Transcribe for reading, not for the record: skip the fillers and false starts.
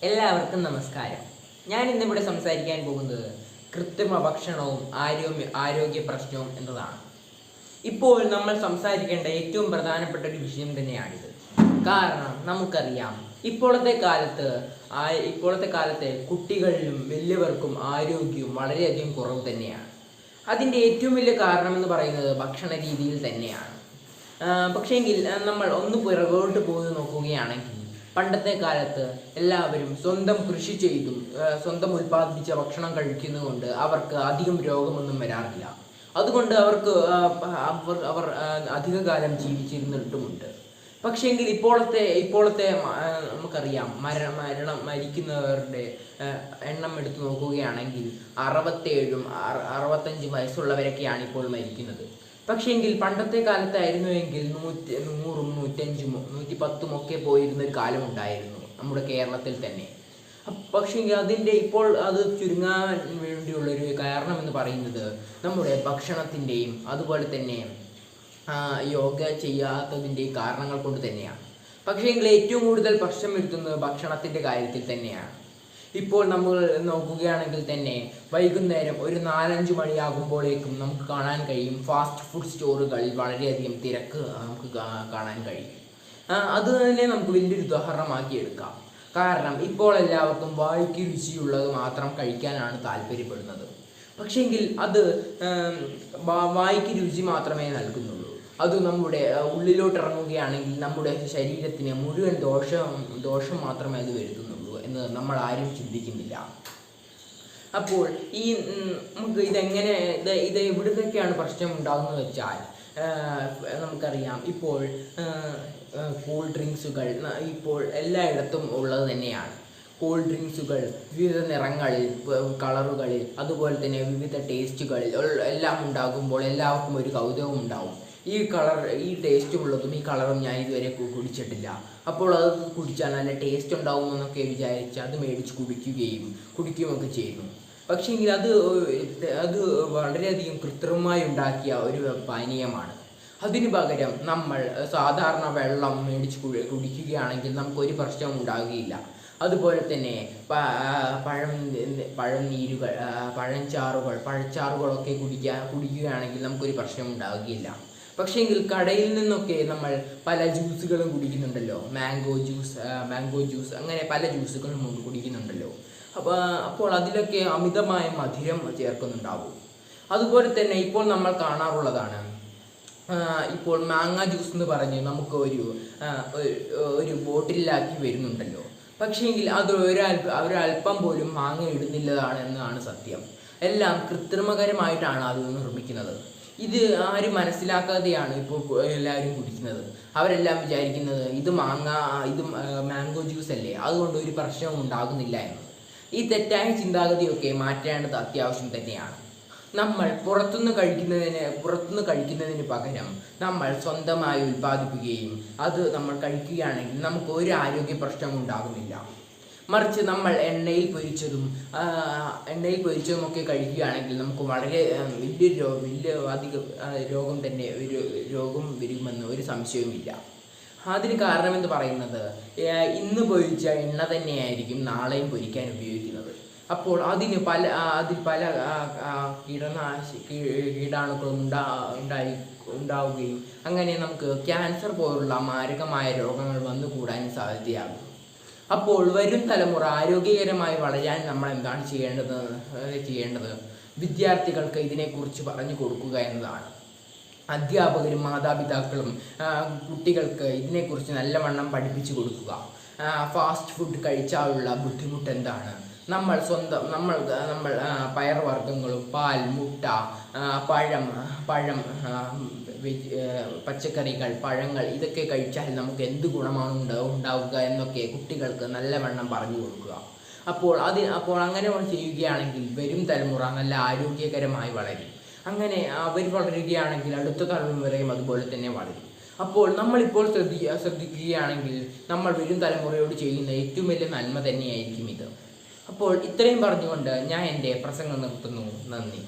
എല്ലാവർക്കും നമസ്കാരം. ഞാൻ ഇന്നിവിടെ സംസാരിക്കാൻ പോകുന്നത് കൃത്രിമ ഭക്ഷണവും ആരോഗ്യ പ്രശ്നവും എന്നതാണ്. ഇപ്പോൾ നമ്മൾ സംസാരിക്കേണ്ട ഏറ്റവും പ്രധാനപ്പെട്ട ഒരു വിഷയം തന്നെയാണിത്. കാരണം നമുക്കറിയാം, ഇപ്പോഴത്തെ കാലത്തെ കുട്ടികളിലും വലിയവർക്കും ആരോഗ്യവും വളരെയധികം കുറവ് തന്നെയാണ്. അതിൻ്റെ ഏറ്റവും വലിയ കാരണം എന്ന് പറയുന്നത് ഭക്ഷണ രീതിയിൽ തന്നെയാണ്. പക്ഷേങ്കിൽ നമ്മൾ ഒന്ന് പുറകോട്ട് പോയി നോക്കുകയാണെങ്കിൽ, പണ്ടത്തെ കാലത്ത് എല്ലാവരും സ്വന്തം കൃഷി ചെയ്തും സ്വന്തം ഉൽപ്പാദിപ്പിച്ച ഭക്ഷണം കഴിക്കുന്നതുകൊണ്ട് അവർക്ക് അധികം രോഗമൊന്നും വരാറില്ല. അതുകൊണ്ട് അവർ അധികകാലം ജീവിച്ചിരുന്നിട്ടുമുണ്ട്. പക്ഷേങ്കിൽ ഇപ്പോഴത്തെ നമുക്കറിയാം, മരിക്കുന്നവരുടെ എണ്ണം എടുത്തു നോക്കുകയാണെങ്കിൽ 67 65 വയസ്സുള്ളവരൊക്കെയാണ് ഇപ്പോൾ മരിക്കുന്നത്. പക്ഷേങ്കിൽ പണ്ടത്തെ കാലത്തായിരുന്നുവെങ്കിൽ 100 105 110 ഒക്കെ പോയിരുന്ന ഒരു കാലമുണ്ടായിരുന്നു നമ്മുടെ കേരളത്തിൽ തന്നെ. പക്ഷേങ്കിൽ ഇപ്പോൾ അത് ചുരുങ്ങാൻ വേണ്ടിയുള്ളൊരു കാരണം എന്ന് പറയുന്നത് നമ്മുടെ ഭക്ഷണത്തിൻ്റെയും അതുപോലെ തന്നെ യോഗ ചെയ്യാത്തതിൻ്റെയും കാരണങ്ങൾ കൊണ്ട് തന്നെയാണ്. പക്ഷേങ്കിൽ ഏറ്റവും കൂടുതൽ പ്രശ്നം വരുത്തുന്നത് ഭക്ഷണത്തിൻ്റെ കാര്യത്തിൽ തന്നെയാണ്. ഇപ്പോൾ നമ്മൾ നോക്കുകയാണെങ്കിൽ തന്നെ വൈകുന്നേരം ഒരു 4-5 മണിയാകുമ്പോഴേക്കും നമുക്ക് കാണാൻ കഴിയും, ഫാസ്റ്റ് ഫുഡ് സ്റ്റോറുകളിൽ വളരെയധികം തിരക്ക് നമുക്ക് കാണാൻ കഴിയും. അത് തന്നെ നമുക്ക് വലിയൊരു ഉദാഹരണമാക്കി എടുക്കാം. കാരണം ഇപ്പോൾ എല്ലാവർക്കും വായ്ക്ക് രുചിയുള്ളത് മാത്രം കഴിക്കാനാണ് താല്പര്യപ്പെടുന്നത്. പക്ഷേങ്കിൽ അത് വായ്ക്ക് രുചി മാത്രമേ നൽകുന്നുള്ളൂ. അത് നമ്മുടെ ഉള്ളിലോട്ട് ഇറങ്ങുകയാണെങ്കിൽ നമ്മുടെ ശരീരത്തിന് മുഴുവൻ ദോഷം മാത്രമേ അത് വരുത്തുന്നുള്ളൂ എന്ന് നമ്മൾ ആരും ചിന്തിക്കുന്നില്ല. അപ്പോൾ നമുക്ക് ഇത് എവിടുന്നൊക്കെയാണ് പ്രശ്നം ഉണ്ടാകുന്നത് വെച്ചാൽ, നമുക്കറിയാം, ഇപ്പോൾ കൂൾ ഡ്രിങ്ക്സുകൾ ഇപ്പോൾ എല്ലായിടത്തും ഉള്ളത് തന്നെയാണ്. കൂൾ ഡ്രിങ്ക്സുകൾ വിവിധ നിറങ്ങളിൽ, കളറുകളിൽ, അതുപോലെ തന്നെ വിവിധ ടേസ്റ്റുകളിൽ എല്ലാം ഉണ്ടാകുമ്പോൾ എല്ലാവർക്കും ഒരു കൗതുകം ഉണ്ടാവും. ഈ ടേസ്റ്റുള്ളതും ഈ കളറും ഞാൻ ഇതുവരെ കുടിച്ചിട്ടില്ല, അപ്പോൾ അത് കുടിച്ചാൽ നല്ല ടേസ്റ്റ് ഉണ്ടാകുമെന്നൊക്കെ വിചാരിച്ച് അത് മേടിച്ച് കുടിക്കുകയൊക്കെ ചെയ്യുന്നു. പക്ഷേങ്കിൽ അത് വളരെയധികം കൃത്രിമമായി ഉണ്ടാക്കിയ ഒരു പാനീയമാണ്. അതിനു പകരം നമ്മൾ സാധാരണ വെള്ളം മേടിച്ച് കുടിക്കുകയാണെങ്കിൽ നമുക്കൊരു പ്രശ്നവും ഉണ്ടാകുകയില്ല. അതുപോലെ തന്നെ പഴനീരുകൾ, പഴച്ചാറുകളൊക്കെ കുടിക്കുകയാണെങ്കിൽ നമുക്കൊരു പ്രശ്നം ഉണ്ടാവുകയില്ല. പക്ഷേങ്കിൽ കടയിൽ നിന്നൊക്കെ നമ്മൾ പല ജ്യൂസുകളും കുടിക്കുന്നുണ്ടല്ലോ, മാംഗോ ജ്യൂസ് അങ്ങനെ പല ജ്യൂസുകളും കുടിക്കുന്നുണ്ടല്ലോ. അപ്പോൾ അതിലൊക്കെ അമിതമായ മധുരം ചേർക്കുന്നുണ്ടാവും. അതുപോലെ തന്നെ ഇപ്പോൾ നമ്മൾ കാണാറുള്ളതാണ്, ഇപ്പോൾ മാങ്ങ ജ്യൂസ് എന്ന് നമുക്ക് ഒരു ബോട്ടിലാക്കി വരുന്നുണ്ടല്ലോ. പക്ഷേങ്കിൽ അത് ഒരല്പം പോലും മാങ്ങ ഇടുന്നില്ലതാണെന്നാണ് സത്യം. എല്ലാം കൃത്രിമകരമായിട്ടാണ് അത് നിർമ്മിക്കുന്നത്. ഇത് ആരും മനസ്സിലാക്കാതെയാണ് ഇപ്പോൾ എല്ലാവരും കുടിക്കുന്നത്. അവരെല്ലാം വിചാരിക്കുന്നത് ഇത് മാംഗോ ജ്യൂസ് അല്ലേ, അതുകൊണ്ട് ഒരു പ്രശ്നവും ഉണ്ടാകുന്നില്ല എന്ന്. ഈ തെറ്റായ ചിന്താഗതിയൊക്കെ മാറ്റേണ്ടത് അത്യാവശ്യം തന്നെയാണ്. നമ്മൾ പുറത്തുനിന്ന് കഴിക്കുന്നതിന് പകരം നമ്മൾ സ്വന്തമായി ഉൽപ്പാദിപ്പിക്കുകയും അത് നമ്മൾ കഴിക്കുകയാണെങ്കിൽ നമുക്ക് ഒരു ആരോഗ്യ പ്രശ്നവും ഉണ്ടാകുന്നില്ല. മറിച്ച് നമ്മൾ എണ്ണയിൽ പൊരിച്ചതും ഒക്കെ കഴിക്കുകയാണെങ്കിൽ നമുക്ക് വളരെ അധികം രോഗം വരുമെന്ന് ഒരു സംശയവുമില്ല. അതിന് കാരണമെന്ന് പറയുന്നത്, ഇന്ന് പൊരിച്ച എണ്ണ തന്നെയായിരിക്കും നാളെയും പൊരിക്കാൻ ഉപയോഗിക്കുന്നത്. അപ്പോൾ അതിൽ പല കീടാണുക്കളും ഉണ്ടാവുകയും അങ്ങനെ നമുക്ക് ക്യാൻസർ പോലുള്ള മാരകമായ രോഗങ്ങൾ വന്നുകൂടാനും സാധ്യതയാകും. അപ്പോൾ വരും തലമുറ ആരോഗ്യകരമായി വളരാൻ നമ്മൾ എന്താണ് ചെയ്യേണ്ടത്? വിദ്യാർത്ഥികൾക്ക് ഇതിനെക്കുറിച്ച് പറഞ്ഞു കൊടുക്കുക എന്നതാണ്. അധ്യാപകരും മാതാപിതാക്കളും കുട്ടികൾക്ക് ഇതിനെക്കുറിച്ച് നല്ലവണ്ണം പഠിപ്പിച്ചു കൊടുക്കുക. ഫാസ്റ്റ് ഫുഡ് കഴിച്ചാലുള്ള ബുദ്ധിമുട്ട് എന്താണ്? നമ്മൾ പയർവർഗ്ഗങ്ങളും പാൽ, മുട്ട, പഴം, പച്ചക്കറികൾ, പഴങ്ങൾ ഇതൊക്കെ കഴിച്ചാൽ നമുക്ക് എന്ത് ഗുണമാണ് ഉണ്ടാവുക എന്നൊക്കെ കുട്ടികൾക്ക് നല്ലവണ്ണം പറഞ്ഞു കൊടുക്കുക. അപ്പോൾ അങ്ങനെ ചെയ്യുകയാണെങ്കിൽ വരും തലമുറ നല്ല ആരോഗ്യകരമായി വളരും. അങ്ങനെ അവർ വളരുകയാണെങ്കിൽ അടുത്ത തലമുറയും അതുപോലെ തന്നെ വളരും. അപ്പോൾ നമ്മളിപ്പോൾ ശ്രദ്ധിക്കുകയാണെങ്കിൽ നമ്മൾ വരും തലമുറയോട് ചെയ്യുന്ന ഏറ്റവും വലിയ നന്മ തന്നെയായിരിക്കും ഇത്. അപ്പോൾ ഇത്രയും പറഞ്ഞുകൊണ്ട് ഞാൻ എൻ്റെ പ്രസംഗം നിർത്തുന്നു. നന്ദി.